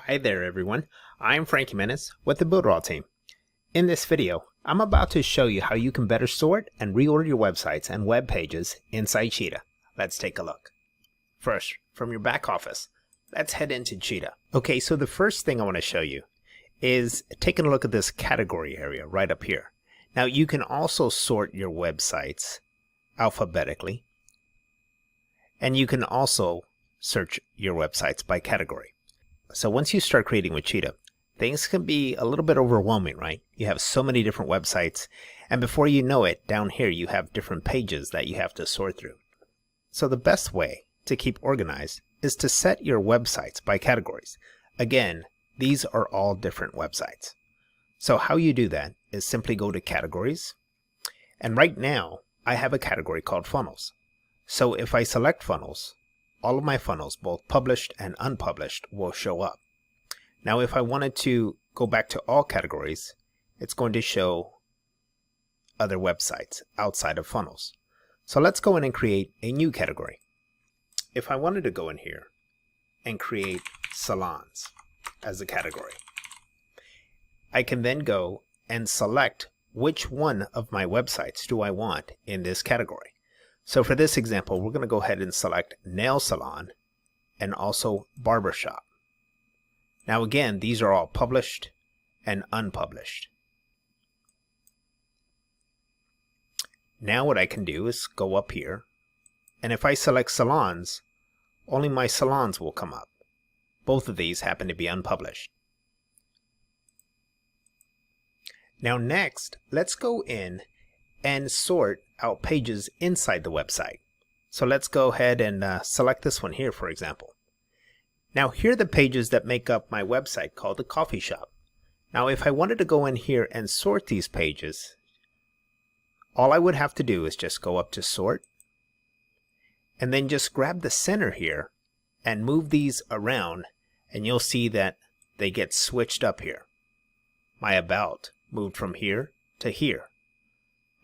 Hi there everyone, I'm Frank Jimenez with the BUILDERALL team. In this video, I'm about to show you how you can better sort and reorder your websites and web pages inside Cheetah. Let's take a look. First, from your back office, let's head into Cheetah. Okay, so the first thing I want to show you is taking a look at this category area right up here. Now you can also sort your websites alphabetically, and you can also search your websites by category. So once you start creating with Cheetah, things can be a little bit overwhelming, right? You have so many different websites, and before you know it, down here you have different pages that you have to sort through. So the best way to keep organized is to set your websites by categories. Again, these are all different websites. So how you do that is simply go to categories, and right now I have a category called funnels. So if I select funnels, all of my funnels, both published and unpublished, will show up. Now if I wanted to go back to all categories, it's going to show other websites outside of funnels. So let's go in and create a new category. If I wanted to go in here and create salons as a category, I can then go and select which one of my websites do I want in this category. So for this example, we're going to go ahead and select nail salon and also barbershop. Now again, these are all published and unpublished. Now what I can do is go up here, and if I select salons, only my salons will come up. Both of these happen to be unpublished. Now next, let's go in and sort out pages inside the website. So let's go ahead and select this one here, for example. Now here are the pages that make up my website called the coffee shop. Now if I wanted to go in here and sort these pages, all I would have to do is just go up to sort, and then just grab the center here and move these around, and you'll see that they get switched up here. My about moved from here to here.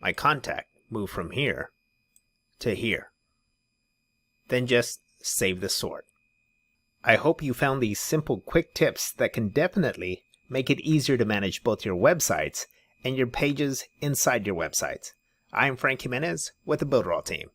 My contact moved from here to here. Then just save the sort. I hope you found these simple quick tips that can definitely make it easier to manage both your websites and your pages inside your websites. I'm Frank Jimenez with the BUILDERALL team.